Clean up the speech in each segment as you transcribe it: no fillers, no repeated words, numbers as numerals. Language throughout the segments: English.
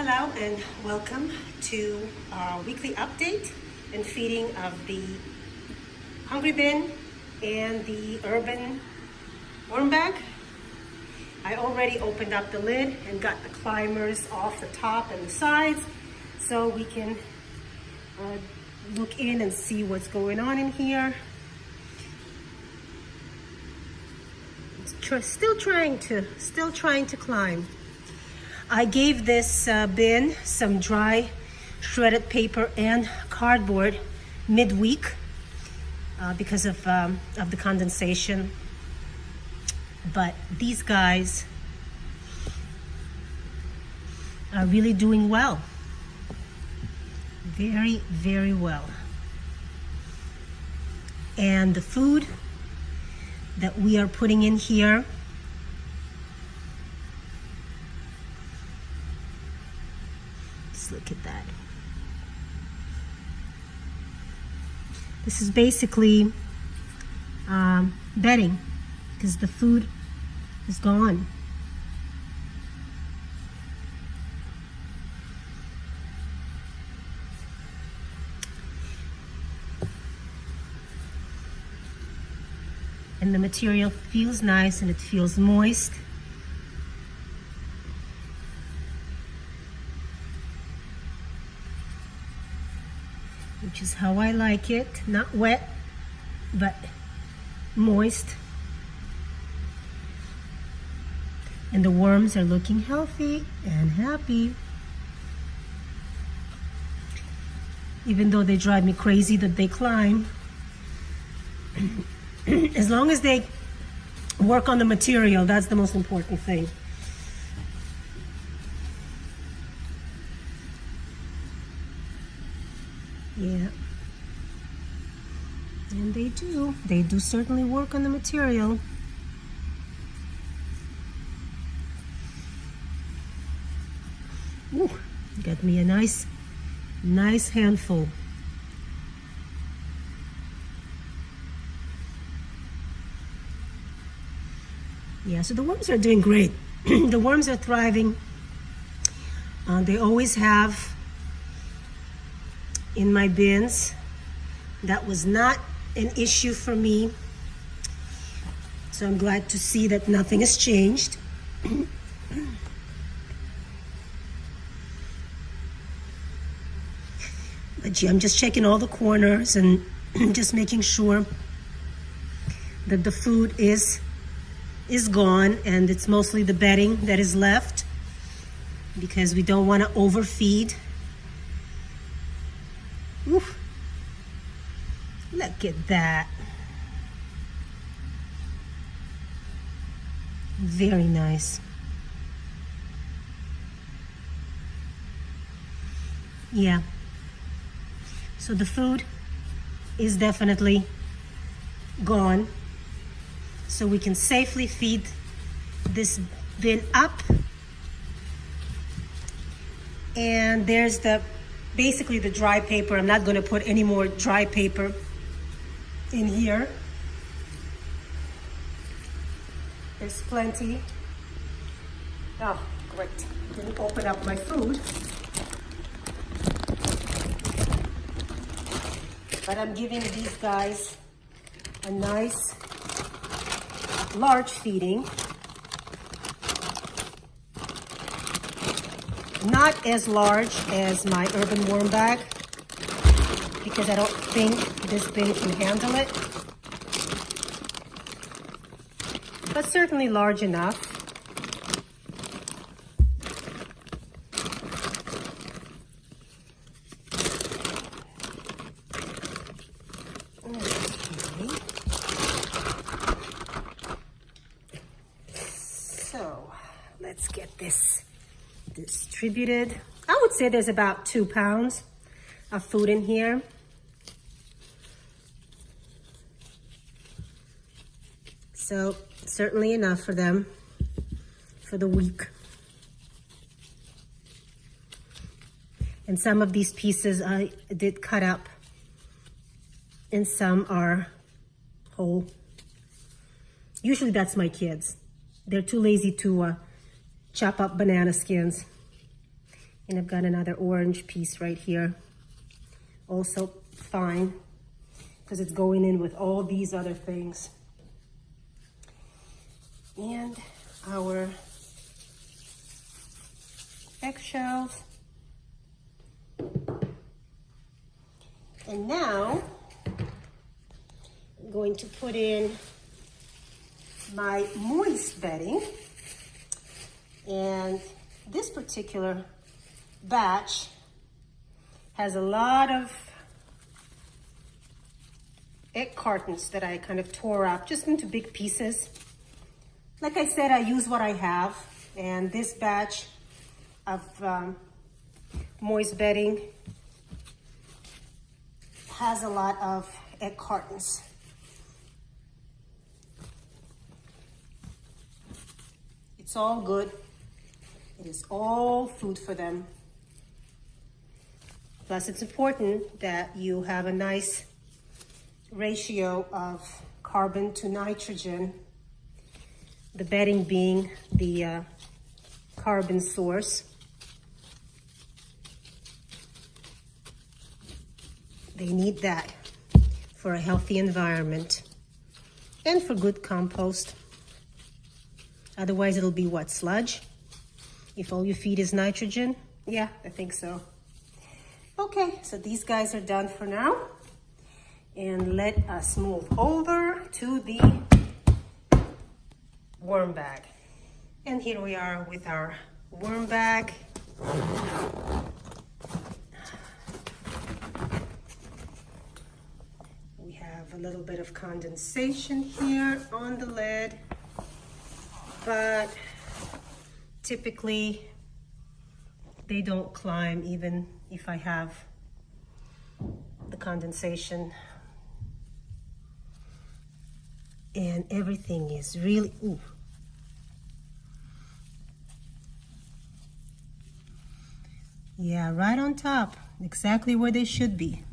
Hello and welcome to our weekly update and feeding of the Hungry Bin and the Urban Worm Bag. I already opened up the lid and got the climbers off the top and the sides so we can look in and see what's going on in here. Still trying to climb. I gave this bin some dry shredded paper and cardboard midweek because of the condensation. But these guys are really doing well. Very, very well. And the food that we are putting in here look at that. This is basically bedding because the food is gone. And the material feels nice and it feels moist. Which is how I like it. Not wet, but moist. And the worms are looking healthy and happy. Even though they drive me crazy that they climb. As long as they work on the material, that's the most important thing. Yeah, and they do certainly work on the material. Ooh, got me a nice handful. Yeah, so the worms are doing great. The worms are thriving. They always have. In my bins, that was not an issue for me, so I'm glad to see that nothing has changed. But yeah, I'm just checking all the corners and just making sure that the food is gone, and it's mostly the bedding that is left because we don't want to overfeed. Oof. Look at that. Very nice. Yeah. So the food is definitely gone. So we can safely feed this bin up. And there's basically the dry paper. I'm not going to put any more dry paper in here. There's plenty. Oh, great. Didn't open up my food. But I'm giving these guys a nice large feeding. Not as large as my Urban Worm Bag because I don't think this bin can handle it, but certainly large enough. Okay. So let's get this distributed. I would say there's about 2 pounds of food in here. So certainly enough for them for the week. And some of these pieces I did cut up and some are whole. Usually that's my kids. They're too lazy to chop up banana skins. And I've got another orange piece right here. Also fine, because it's going in with all these other things. And our eggshells. And now I'm going to put in my moist bedding. And this particular batch has a lot of egg cartons that I kind of tore up just into big pieces. Like I said, I use what I have, and this batch of moist bedding has a lot of egg cartons. It's all good. It is all food for them. Plus, it's important that you have a nice ratio of carbon to nitrogen, the bedding being the carbon source. They need that for a healthy environment and for good compost. Otherwise, it'll be what, sludge? If all you feed is nitrogen? Yeah, I think so. Okay, so these guys are done for now. And let us move over to the worm bag. And here we are with our worm bag. We have a little bit of condensation here on the lid, but typically they don't climb even if I have the condensation. And everything is really, ooh. Yeah, right on top, exactly where they should be.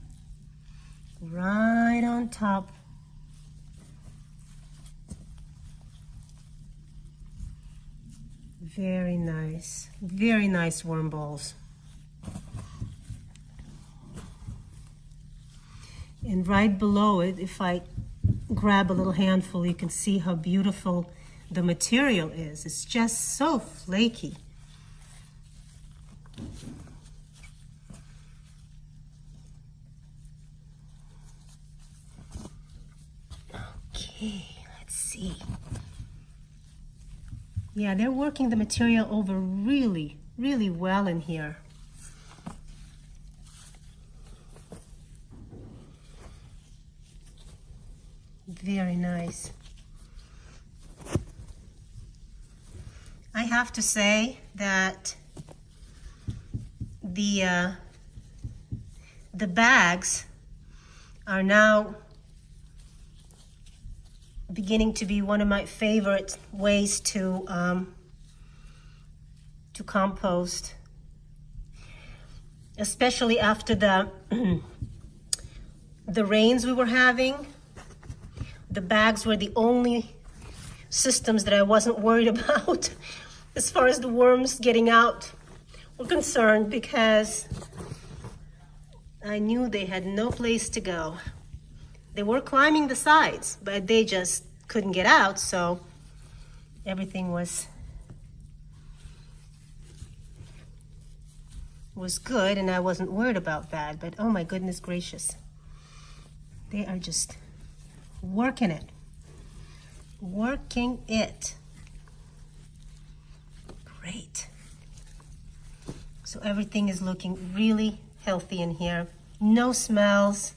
Right on top. Very nice worm balls. And right below it, if I grab a little handful, you can see how beautiful the material is. It's just so flaky. Okay, let's see. Yeah, they're working the material over really well in here. Very nice. I have to say that the bags are now beginning to be one of my favorite ways to compost, especially after the the rains we were having. The bags were the only systems that I wasn't worried about as far as the worms getting out were concerned, because I knew they had no place to go. They were climbing the sides, but they just couldn't get out, so everything was good, and I wasn't worried about that. But oh my goodness gracious, they are just working it. Great. So everything is looking really healthy in here. No smells,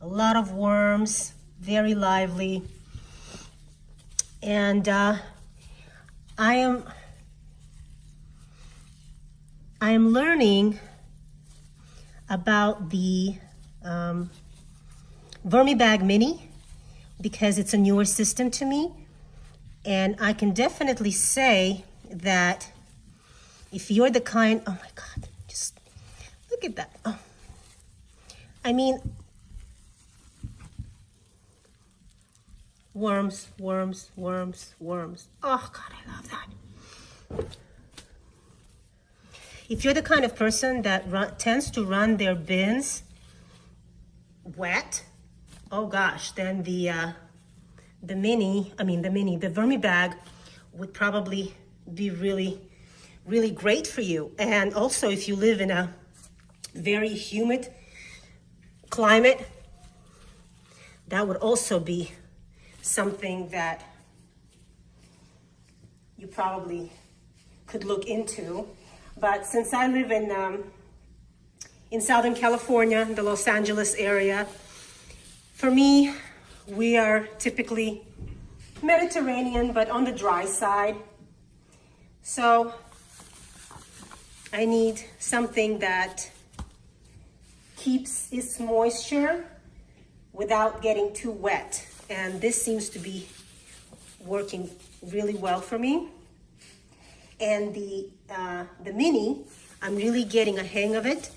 a lot of worms, very lively. And I am learning about the Vermibag Mini, because it's a newer system to me. And I can definitely say that if you're the kind, oh my God, just look at that. Oh. I mean, worms. Oh God, I love that. if you're the kind of person that tends to run their bins wet, oh gosh, then the Vermi bag would probably be really, really great for you. And also if you live in a very humid climate, that would also be something that you probably could look into. But since I live in Southern California, the Los Angeles area, for me, we are typically Mediterranean, but on the dry side. So I need something that keeps its moisture without getting too wet. And this seems to be working really well for me. And the mini, I'm really getting a hang of it,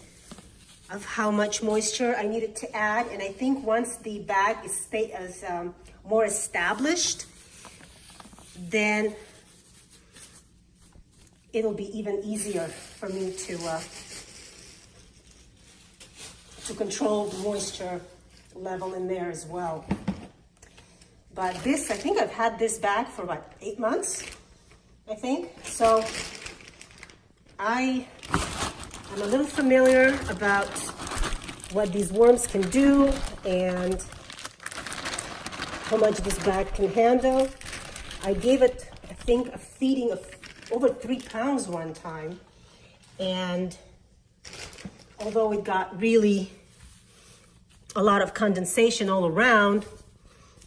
of how much moisture I needed to add. And I think once the bag is more established, then it'll be even easier for me to control the moisture level in there as well. But this, I think I've had this bag for about 8 months, I think. So I am a little familiar about what these worms can do and how much this bag can handle. I gave it, I think, a feeding of over 3 pounds one time. And although it got really a lot of condensation all around,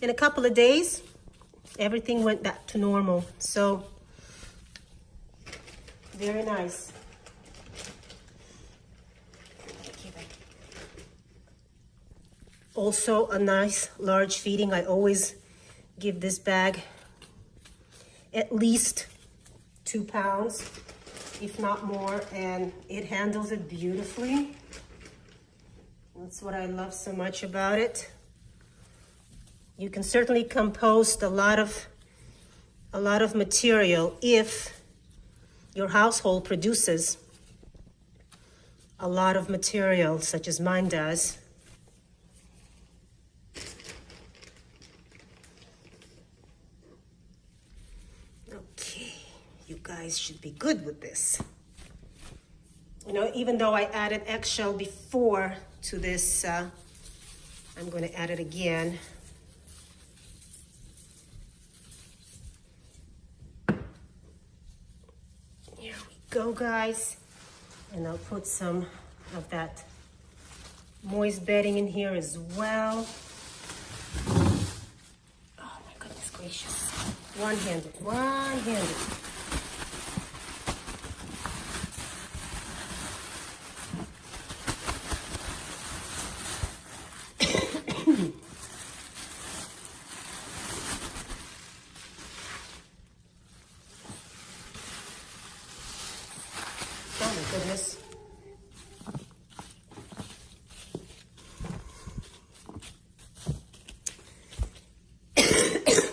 in a couple of days, everything went back to normal. So, very nice. Also a nice large feeding. I always give this bag at least 2 pounds, if not more, and it handles it beautifully. That's what I love so much about it. You can certainly compost a lot of material if your household produces a lot of material, such as mine does. Okay, you guys should be good with this. You know, even though I added eggshell before to this, I'm going to add it again. Here we go, guys. And I'll put some of that moist bedding in here as well. Oh my goodness gracious. One-handed, one-handed. Oh my goodness.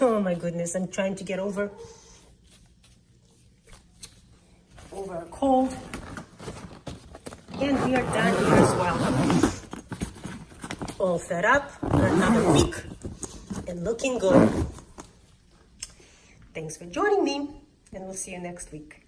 Oh my goodness, I'm trying to get over a cold. And we are done here as well. All set up for another week and looking good. Thanks for joining me, and we'll see you next week.